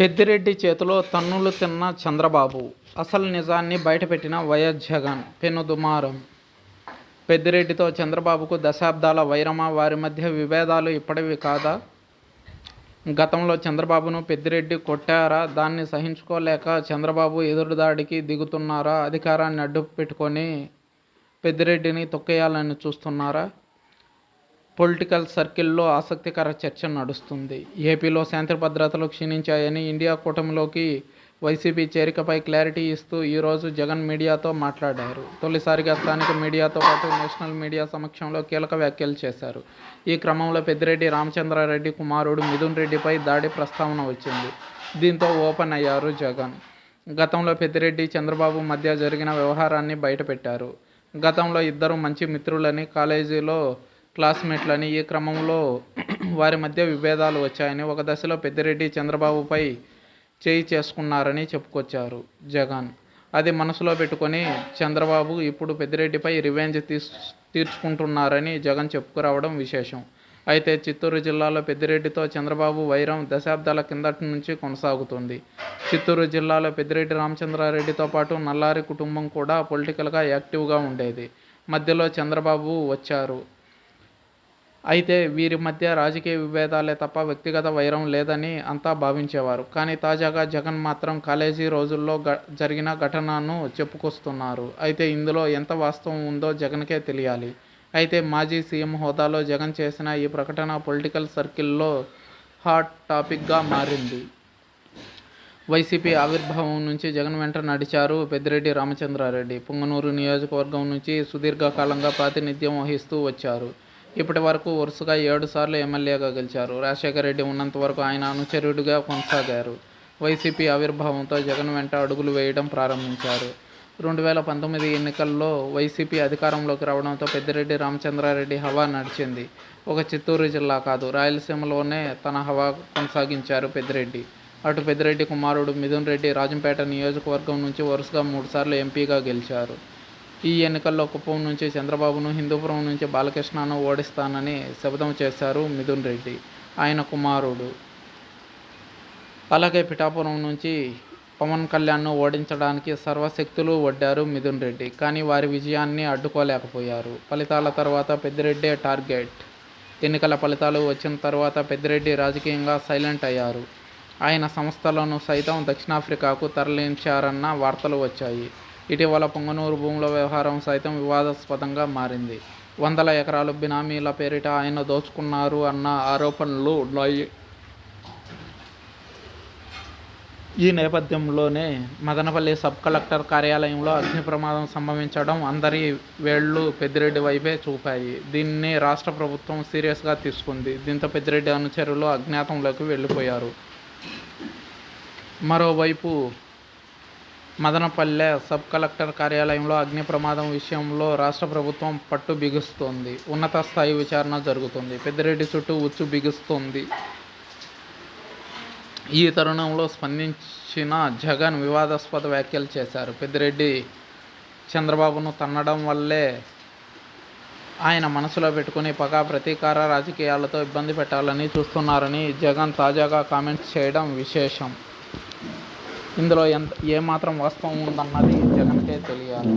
పెద్దిరెడ్డి చేతిలో తన్నులు తిన్న చంద్రబాబు, అసలు నిజాన్ని బయటపెట్టిన వైఎస్ జగన్ పెనుదుమారం. పెద్దిరెడ్డితో చంద్రబాబుకు దశాబ్దాల వైరమా? వారి మధ్య విభేదాలు ఇప్పటివి కాదా? గతంలో చంద్రబాబును పెద్దిరెడ్డి కొట్టారా? దాన్ని సహించుకోలేక చంద్రబాబు ఎదురుదాడికి దిగుతున్నారా? అధికారాన్ని అడ్డు పెట్టుకొని పెద్దిరెడ్డిని తొక్కేయాలని చూస్తున్నారా? పొలిటికల్ సర్కిల్లో ఆసక్తికర చర్చ నడుస్తుంది. ఏపీలో శాంతి భద్రతలు క్షీణించాయని, ఇండియా కూటమిలోకి వైసీపీ చేరికపై క్లారిటీ ఇస్తూ ఈరోజు జగన్ మీడియాతో మాట్లాడారు. తొలిసారిగా స్థానిక మీడియాతో పాటు నేషనల్ మీడియా సమక్షంలో కీలక వ్యాఖ్యలు చేశారు. ఈ క్రమంలో పెద్దిరెడ్డి రామచంద్రారెడ్డి కుమారుడు మిథున్ రెడ్డిపై దాడి ప్రస్తావన వచ్చింది. దీంతో ఓపెన్ అయ్యారు జగన్. గతంలో పెద్దిరెడ్డి, చంద్రబాబు మధ్య జరిగిన వ్యవహారాన్ని బయటపెట్టారు. గతంలో ఇద్దరు మంచి మిత్రులని, కాలేజీలో క్లాస్మేట్లని, ఈ క్రమంలో వారి మధ్య విభేదాలు వచ్చాయని, ఒక దశలో పెద్దిరెడ్డి చంద్రబాబుపై చేయి చేసుకున్నారని చెప్పుకొచ్చారు జగన్. అది మనసులో పెట్టుకొని చంద్రబాబు ఇప్పుడు పెద్దిరెడ్డిపై రివెంజ్ తీర్చుకుంటున్నారని జగన్ చెప్పుకురావడం విశేషం. అయితే చిత్తూరు జిల్లాలో పెద్దిరెడ్డితో చంద్రబాబు వైరం దశాబ్దాల కిందటి నుంచి కొనసాగుతుంది. చిత్తూరు జిల్లాలో పెద్దిరెడ్డి రామచంద్రారెడ్డితో పాటు నల్లారి కుటుంబం కూడా పొలిటికల్గా యాక్టివ్గా ఉండేది. మధ్యలో చంద్రబాబు వచ్చారు. అయితే వీరి మధ్య రాజకీయ విభేదాలే తప్ప వ్యక్తిగత వైరం లేదని అంతా భావించేవారు. కానీ తాజాగా జగన్ మాత్రం కాలేజీ రోజుల్లో జరిగిన ఘటనను చెప్పుకొస్తున్నారు. అయితే ఇందులో ఎంత వాస్తవం ఉందో జగన్కే తెలియాలి. అయితే మాజీ సీఎం హోదాలో జగన్ చేసిన ఈ ప్రకటన పొలిటికల్ సర్కిల్లో హాట్ టాపిక్గా మారింది. వైసీపీ ఆవిర్భావం నుంచి జగన్ వెంట నడిచారు పెద్దిరెడ్డి రామచంద్రారెడ్డి. పుంగనూరు నియోజకవర్గం నుంచి సుదీర్ఘకాలంగా ప్రాతినిధ్యం వహిస్తూ వచ్చారు. ఇప్పటి వరకు వరుసగా 7 సార్లు ఎమ్మెల్యేగా గెలిచారు. రాజశేఖర రెడ్డి ఉన్నంత వరకు ఆయన అనుచరుడిగా కొనసాగారు. వైసీపీ ఆవిర్భావంతో జగన్ వెంట అడుగులు వేయడం ప్రారంభించారు. 2019 ఎన్నికల్లో వైసీపీ అధికారంలోకి రావడంతో పెద్దిరెడ్డి రామచంద్రారెడ్డి హవా నడిచింది. ఒక చిత్తూరు జిల్లా కాదు, రాయలసీమలోనే తన హవా కొనసాగించారు పెద్దిరెడ్డి. అటు పెద్దిరెడ్డి కుమారుడు మిథున్ రెడ్డి రాజంపేట నియోజకవర్గం నుంచి వరుసగా 3 సార్లు ఎంపీగా గెలిచారు. ఈ ఎన్నికల్లో కుప్పం నుంచి చంద్రబాబును, హిందూపురం నుంచి బాలకృష్ణను ఓడిస్తానని శపథం చేశారు మిథున్ రెడ్డి, ఆయన కుమారుడు. అలాగే పిఠాపురం నుంచి పవన్ కళ్యాణ్ను ఓడించడానికి సర్వశక్తులు ఒడ్డారు మిథున్ రెడ్డి. కానీ వారి విజయాన్ని అడ్డుకోలేకపోయారు. ఫలితాల తర్వాత పెద్దిరెడ్డే టార్గెట్. ఎన్నికల ఫలితాలు వచ్చిన తర్వాత పెద్దిరెడ్డి రాజకీయంగా సైలెంట్ అయ్యారు. ఆయన సంస్థలను సైతం దక్షిణాఫ్రికాకు తరలించారన్న వార్తలు వచ్చాయి. ఇటీవల పొంగనూరు భూముల వ్యవహారం సైతం వివాదాస్పదంగా మారింది. 100 ఎకరాలు బినామీల పేరిట ఆయన దోచుకున్నారు అన్న ఆరోపణలు ఉన్నాయి. ఈ నేపథ్యంలోనే మదనపల్లి సబ్ కలెక్టర్ కార్యాలయంలో అగ్ని ప్రమాదం సంభవించడం అందరి వేళ్లు పెద్దిరెడ్డి వైపే చూపాయి. దీన్ని రాష్ట్ర ప్రభుత్వం సీరియస్గా తీసుకుంది. దీంతో పెద్దిరెడ్డి అనుచరులు అజ్ఞాతంలోకి వెళ్లిపోయారు. మరోవైపు మదనపల్లె సబ్ కలెక్టర్ కార్యాలయంలో అగ్ని ప్రమాదం విషయంలో రాష్ట్ర ప్రభుత్వం పట్టు బిగుస్తోంది. ఉన్నత స్థాయి విచారణ జరుగుతుంది. పెద్దిరెడ్డి చుట్టూ ఉచ్చు బిగుస్తోంది. ఈ తరుణంలో స్పందించిన జగన్ వివాదాస్పద వ్యాఖ్యలు చేశారు. పెద్దిరెడ్డి చంద్రబాబును తన్నడం వల్లే ఆయన మనసులో పెట్టుకుని పగా ప్రతీకార రాజకీయాలతో ఇబ్బంది పెట్టాలని చూస్తున్నారని జగన్ తాజాగా కామెంట్స్ చేయడం విశేషం. ఇందులో ఏమాత్రం వాస్తవం ఉందన్నది జగన్కే తెలియాలి.